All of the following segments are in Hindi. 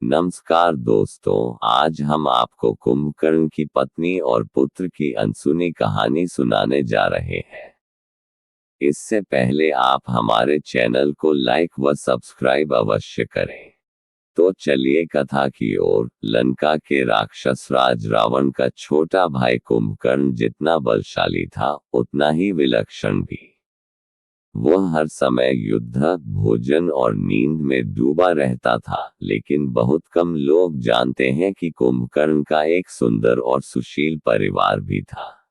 नमस्कार दोस्तों, आज हम आपको कुंभकर्ण की पत्नी और पुत्र की अनसुनी कहानी सुनाने जा रहे हैं। इससे पहले आप हमारे चैनल को लाइक व सब्सक्राइब अवश्य करें। तो चलिए कथा की ओर। लंका के राक्षस राज रावण का छोटा भाई कुंभकर्ण जितना बलशाली था, उतना ही विलक्षण भी। वह हर समय युद्ध, भोजन और नींद में डूबा रहता था, लेकिन बहुत कम लोग जानते हैं कि कुंभकर्ण का एक सुंदर और सुशील परिवार भी था।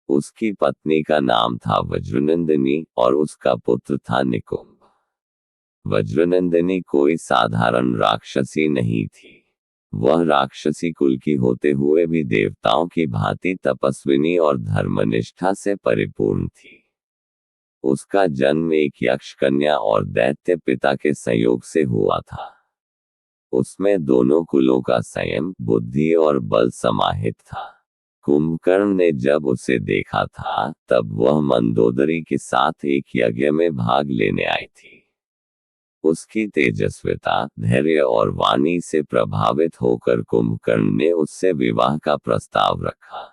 उसकी पत्नी का नाम था वज्रनंदिनी और उसका पुत्र था निकुंभ। वज्रनंदिनी कोई साधारण राक्षसी नहीं थी। वह राक्षसी कुल की होते हुए भी देवताओं की भांति तपस्विनी और धर्मनिष्ठा से परिपूर्ण थी। उसका जन्म एक यक्ष कन्या और दैत्य पिता के संयोग से हुआ था। उसमें दोनों कुलों का संयम, बुद्धि और बल समाहित था। कुंभकर्ण ने जब उसे देखा था, तब वह मंदोदरी के साथ एक यज्ञ में भाग लेने आई थी। उसकी तेजस्विता, धैर्य और वाणी से प्रभावित होकर कुंभकर्ण ने उससे विवाह का प्रस्ताव रखा।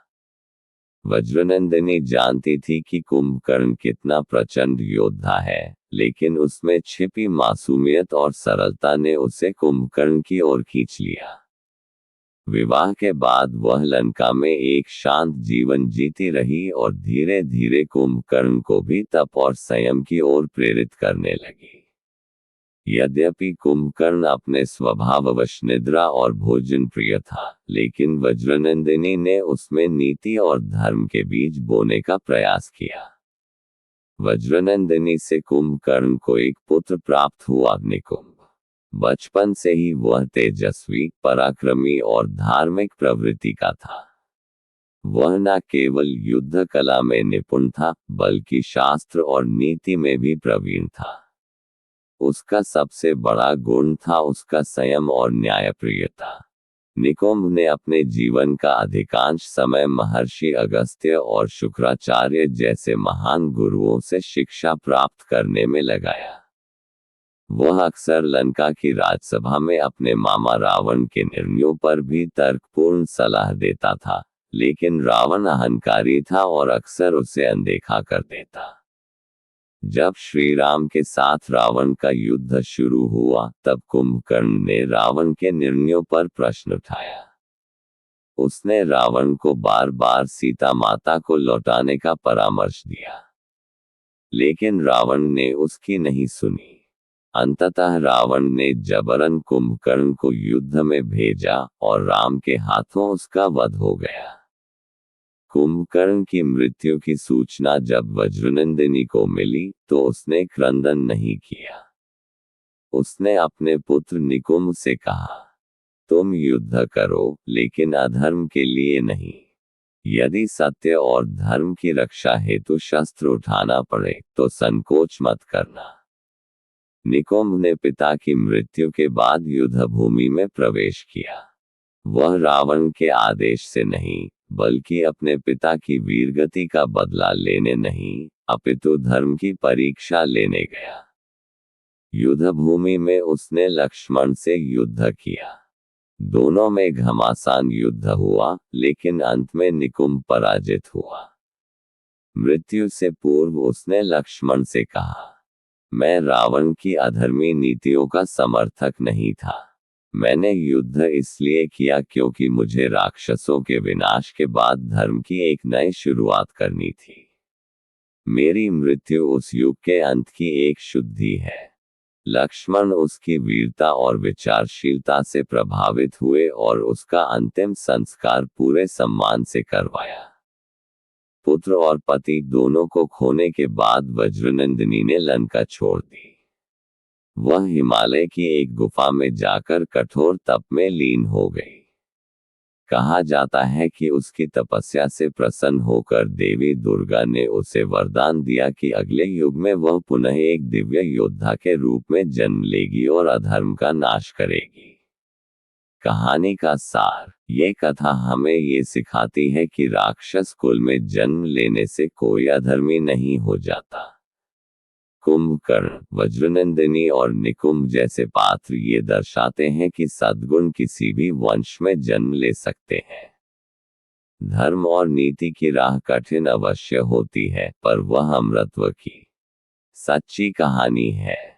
वज्रनंदिनी जानती थी कि कुंभकर्ण कितना प्रचंड योद्धा है, लेकिन उसमें छिपी मासूमियत और सरलता ने उसे कुंभकर्ण की ओर खींच लिया। विवाह के बाद वह लंका में एक शांत जीवन जीती रही और धीरे धीरे कुंभकर्ण को भी तप और संयम की ओर प्रेरित करने लगी। यद्यपि कुंभकर्ण अपने स्वभाववश निद्रा और भोजन प्रिय था, लेकिन वज्रनंदिनी ने उसमें नीति और धर्म के बीज बोने का प्रयास किया। वज्रनंदिनी से कुंभकर्ण को एक पुत्र प्राप्त हुआ, निकुंभ। बचपन से ही वह तेजस्वी, पराक्रमी और धार्मिक प्रवृत्ति का था। वह न केवल युद्ध कला में निपुण था, बल्कि शास्त्र और नीति में भी प्रवीण था। उसका सबसे बड़ा गुण था उसका संयम और न्यायप्रियता। निकुंभ ने अपने जीवन का अधिकांश समय महर्षि अगस्त्य और शुक्राचार्य जैसे महान गुरुओं से शिक्षा प्राप्त करने में लगाया। वह अक्सर लंका की राजसभा में अपने मामा रावण के निर्णयों पर भी तर्कपूर्ण सलाह देता था, लेकिन रावण अहंकारी था और अक्सर उसे अनदेखा कर देता। जब श्री राम के साथ रावण का युद्ध शुरू हुआ, तब कुंभकर्ण ने रावण के निर्णयों पर प्रश्न उठाया। उसने रावण को बार बार सीता माता को लौटाने का परामर्श दिया, लेकिन रावण ने उसकी नहीं सुनी। अंततः रावण ने जबरन कुंभकर्ण को युद्ध में भेजा और राम के हाथों उसका वध हो गया। कुंभकर्ण की मृत्यु की सूचना जब वज्रनंदिनी को मिली, तो उसने क्रंदन नहीं किया। उसने अपने पुत्र निकुंभ से कहा, तुम युद्ध करो, लेकिन अधर्म के लिए नहीं। यदि सत्य और धर्म की रक्षा हेतु शस्त्र उठाना पड़े, तो संकोच मत करना। निकुंभ ने पिता की मृत्यु के बाद युद्ध भूमि में प्रवेश किया। वह रावण के आदेश से नहीं, बल्कि अपने पिता की वीरगति का बदला लेने नहीं, अपितु धर्म की परीक्षा लेने गया। युद्ध भूमि में उसने लक्ष्मण से युद्ध किया। दोनों में घमासान युद्ध हुआ, लेकिन अंत में निकुंभ पराजित हुआ। मृत्यु से पूर्व उसने लक्ष्मण से कहा, मैं रावण की अधर्मी नीतियों का समर्थक नहीं था। मैंने युद्ध इसलिए किया क्योंकि मुझे राक्षसों के विनाश के बाद धर्म की एक नई शुरुआत करनी थी। मेरी मृत्यु उस युग के अंत की एक शुद्धि है। लक्ष्मण उसकी वीरता और विचारशीलता से प्रभावित हुए और उसका अंतिम संस्कार पूरे सम्मान से करवाया। पुत्र और पति दोनों को खोने के बाद वज्रनंदिनी ने लंका छोड़ दी। वह हिमालय की एक गुफा में जाकर कठोर तप में लीन हो गई। कहा जाता है कि उसकी तपस्या से प्रसन्न होकर देवी दुर्गा ने उसे वरदान दिया कि अगले युग में वह पुनः एक दिव्य योद्धा के रूप में जन्म लेगी और अधर्म का नाश करेगी। कहानी का सार, ये कथा हमें ये सिखाती है कि राक्षस कुल में जन्म लेने से कोई अधर्मी नहीं हो जाता। कुंभकर्ण, वज्रनंदिनी और निकुंभ जैसे पात्र ये दर्शाते हैं कि सद्गुण किसी भी वंश में जन्म ले सकते हैं। धर्म और नीति की राह कठिन अवश्य होती है, पर वह अमरत्व की सच्ची कहानी है।